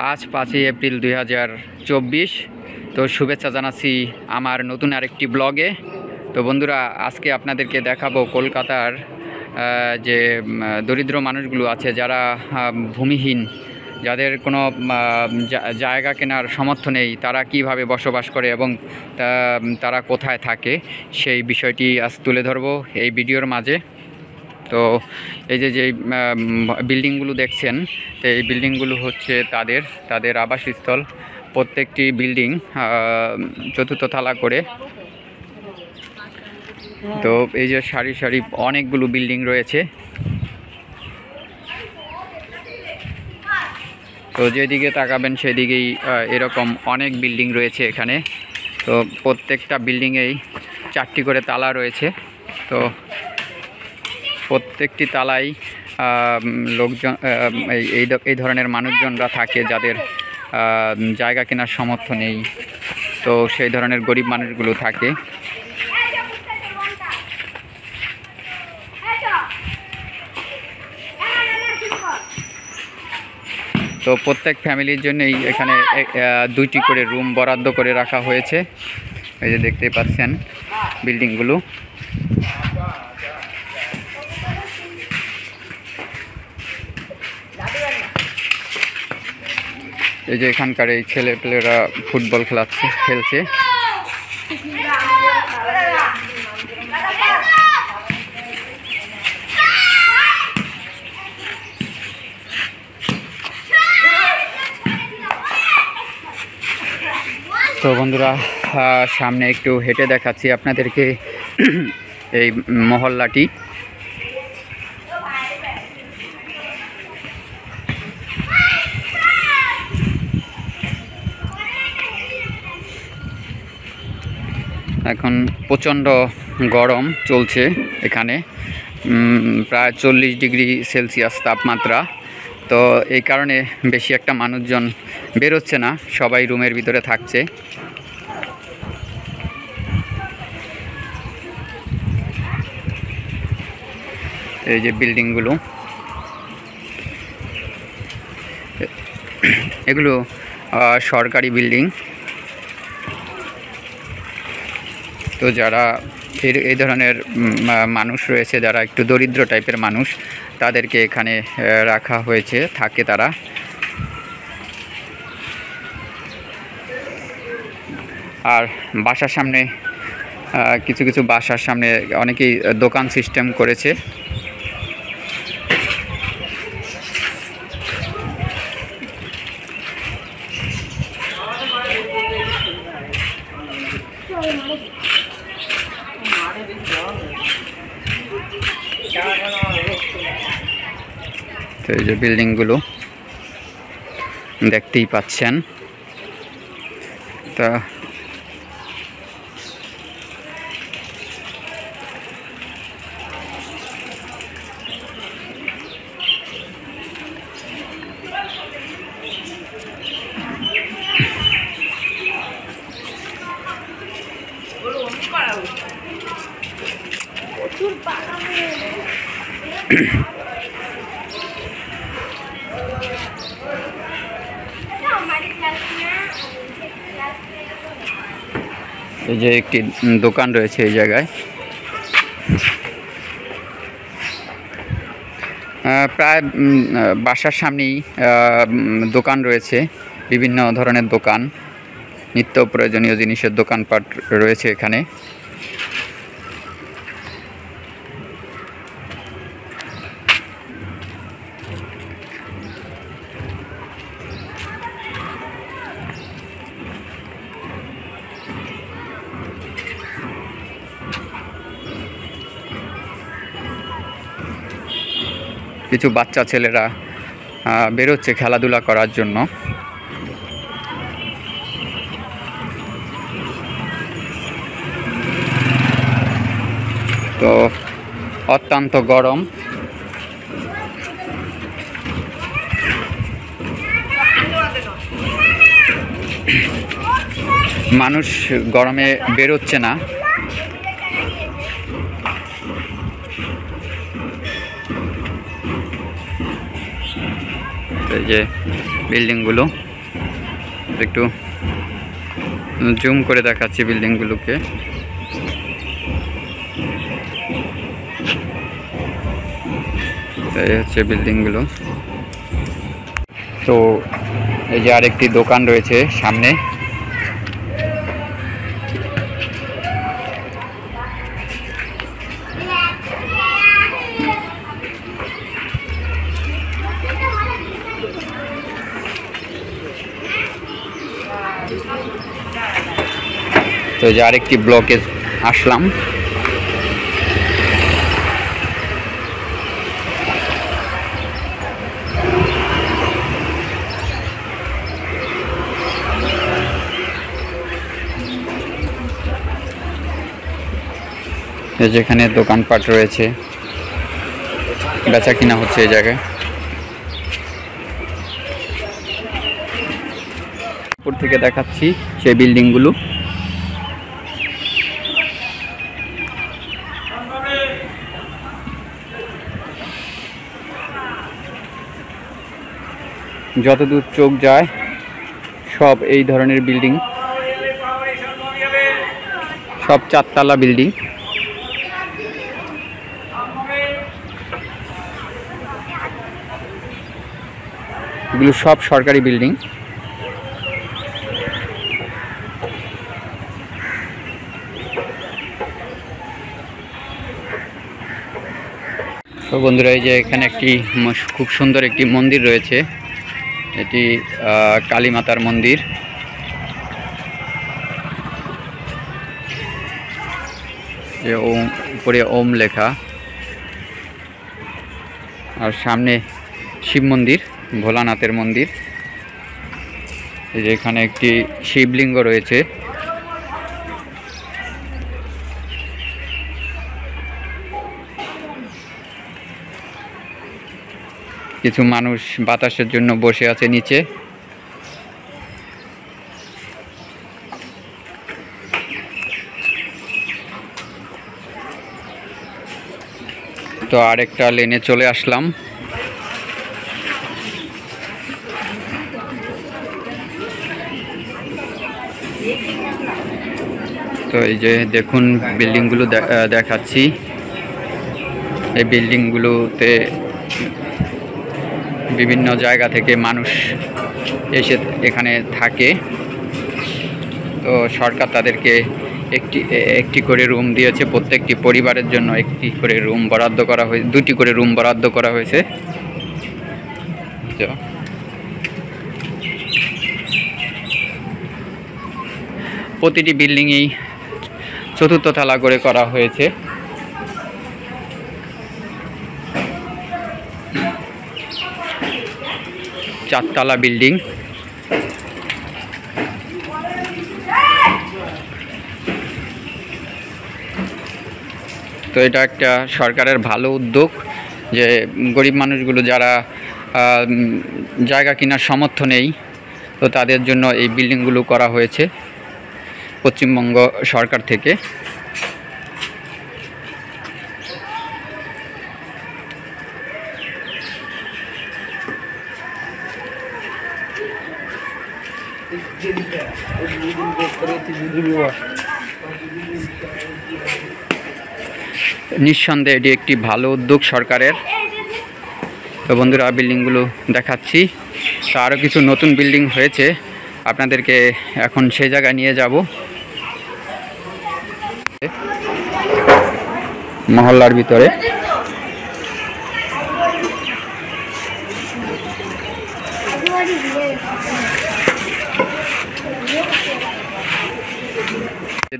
আজ 5ই এপ্রিল 2024। তো শুভেচ্ছা জানাচ্ছি আমার নতুন আরেকটি ব্লগে। তো বন্ধুরা, আজকে আপনাদেরকে দেখাবো কলকাতার যে দরিদ্র মানুষগুলো আছে, যারা ভূমিহীন, যাদের কোনো জায়গা কেনার সামর্থ্য নেই, তারা কিভাবে বসবাস করে এবং তারা কোথায় থাকে, সেই বিষয়টি আজ তুলে ধরবো এই ভিডিওর মাঝে। তো এই যে বিল্ডিংগুলো দেখছেন, তো এই বিল্ডিংগুলো হচ্ছে তাদের আবাসস্থল। প্রত্যেকটি বিল্ডিং চতুর্থ তলা করে। তো এই যে সারি সারি অনেকগুলো বিল্ডিং রয়েছে। তো যেদিকে তাকাবেন সেদিকেই এরকম অনেক বিল্ডিং রয়েছে এখানে। তো প্রত্যেকটা বিল্ডিংয়েই 4টি করে তালা রয়েছে। তো প্রত্যেকটি তালায় লোকজন এই ধরনের মানুষজনরা থাকে, যাদের জায়গা কেনার সামর্থ্য নেই। তো সেই ধরনের গরিব মানুষগুলো থাকে। তো প্রত্যেক ফ্যামিলির জন্যই এখানে 2টি করে রুম বরাদ্দ করে রাখা হয়েছে। এই যে দেখতে পাচ্ছেন বিল্ডিংগুলো। এই যে এখানকার এই ছেলেপেলেরা ফুটবল খেলছে। তো বন্ধুরা, সামনে একটু হেঁটে দেখাচ্ছি আপনাদেরকে এই মহল্লাটি। এখন প্রচণ্ড গরম চলছে এখানে, প্রায় 40 ডিগ্রি সেলসিয়াস তাপমাত্রা। তো এই কারণে বেশি একটা মানুষজন বেরোচ্ছে না, সবাই রুমের ভিতরে থাকছে। এই যে বিল্ডিংগুলো, এগুলো সরকারি বিল্ডিং। তো যারা এই ধরনের মানুষ রয়েছে, যারা একটু দরিদ্র টাইপের মানুষ, তাদেরকে এখানে রাখা হয়েছে, থাকে তারা। আর বাসার সামনে কিছু বাসার সামনে অনেকেই দোকান সিস্টেম করেছে। তো এই যে বিল্ডিংগুলো দেখতেই পাচ্ছেন। তা এই যে একটি দোকান রয়েছে এই জায়গায়। প্রায় বাসার সামনেই দোকান রয়েছে, বিভিন্ন ধরনের দোকান, নিত্য প্রয়োজনীয় জিনিসের দোকানপাট রয়েছে এখানে। কিছু বাচ্চা ছেলেরা বেরোচ্ছে খেলাধুলা করার জন্য। তো অত্যন্ত গরম। মানুষ গরমে বেরোচ্ছে না। এই যে বিল্ডিংগুলো। একটু জুম করে দেখাচ্ছি বিল্ডিংগুলোকে। এই হচ্ছে বিল্ডিংগুলো। তো এই যে আরেকটি দোকান রয়েছে সামনে। তো যে আরেকটি ব্লকে আসলাম। যেখানে দোকানপাট রয়েছে, বেচা কিনা হচ্ছে এই জায়গায়। উপর থেকে দেখাচ্ছি সেই বিল্ডিংগুলো। যতদূর চোখ যায় সব এই ধরনের বিল্ডিং, সব চারতলা বিল্ডিং। এগুলো সব সরকারি বিল্ডিং। তো বন্ধুরা, এই যে এখানে একটি খুব সুন্দর একটি মন্দির রয়েছে। এটি কালী মাতার মন্দির। উপরে ওম লেখা, আর সামনে শিব মন্দির, ভোলানাথের মন্দির। এই যে এখানে একটি শিবলিঙ্গ রয়েছে। কিছু মানুষ বাতাসের জন্য বসে আছে নিচে। তো আরেকটা লেনে চলে আসলাম। তো এই যে দেখুন বিল্ডিংগুলো দেখাচ্ছি। এই বিল্ডিংগুলোতে বিভিন্ন জায়গা থেকে মানুষ এসে এখানে থাকে। তো সরকার তাদেরকে একটি করে রুম দিয়েছে। প্রত্যেকটি পরিবারের জন্য একটি করে রুম বরাদ্দ করা হয়েছে, 2টি করে রুম বরাদ্দ করা হয়েছে। প্রতিটি বিল্ডিংয়েই 4র্থ তলা করে করা হয়েছে। চারতলা বিল্ডিং। তো এটা একটা সরকারের ভালো উদ্যোগ যে গরিব মানুষগুলো যারা জায়গা কেনার সামর্থ্য নেই, তো তাদের জন্য এই বিল্ডিংগুলো করা হয়েছে পশ্চিমবঙ্গ সরকার থেকে। নিঃসন্দেহে এটি একটি ভালো উদ্যোগ সরকারের। তো বন্ধুরা, বিল্ডিংগুলো দেখাচ্ছি। তো আরও কিছু নতুন বিল্ডিং হয়েছে, আপনাদেরকে এখন সেই জায়গায় নিয়ে যাব। মহল্লার ভিতরে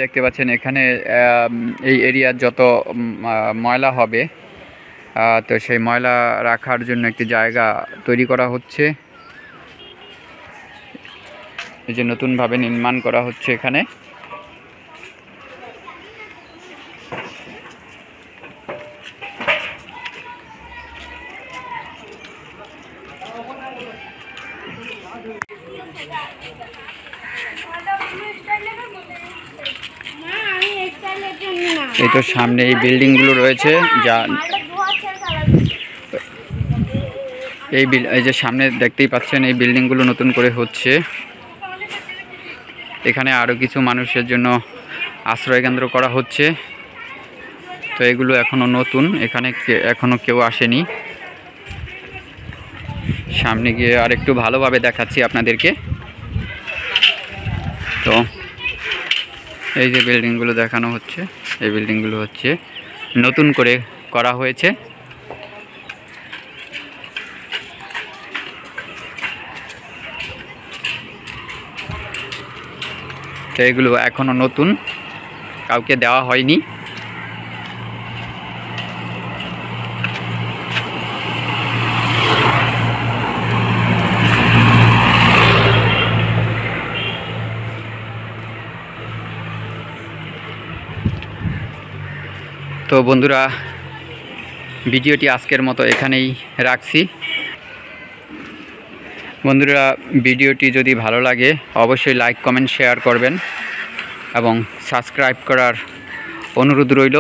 দেখতে পাচ্ছেন এখানে এই এরিয়ার যত ময়লা হবে, তো সেই ময়লা রাখার জন্য একটি জায়গা তৈরি করা হচ্ছে। এই যে নতুনভাবে নির্মাণ করা হচ্ছে এখানে। এই তো সামনে এই বিল্ডিংগুলো রয়েছে, যা এই যে সামনে দেখতেই পাচ্ছেন এই বিল্ডিংগুলো নতুন করে হচ্ছে। এখানে আরও কিছু মানুষের জন্য আশ্রয় কেন্দ্র করা হচ্ছে। তো এগুলো এখনও নতুন, এখানে এখনও কেউ আসেনি। সামনে গিয়ে আর একটু ভালোভাবে দেখাচ্ছি আপনাদেরকে। তো এই যে বিল্ডিংগুলো দেখানো হচ্ছে, এই বিল্ডিংগুলো হচ্ছে নতুন করে করা হয়েছে। তো এগুলো এখনও নতুন, কাউকে দেওয়া হয়নি। তো বন্ধুরা, ভিডিওটি আজকের মতো এখানেই রাখছি। বন্ধুরা, ভিডিওটি যদি ভালো লাগে অবশ্যই লাইক, কমেন্ট, শেয়ার করবেন এবং সাবস্ক্রাইব করার অনুরোধ রইল।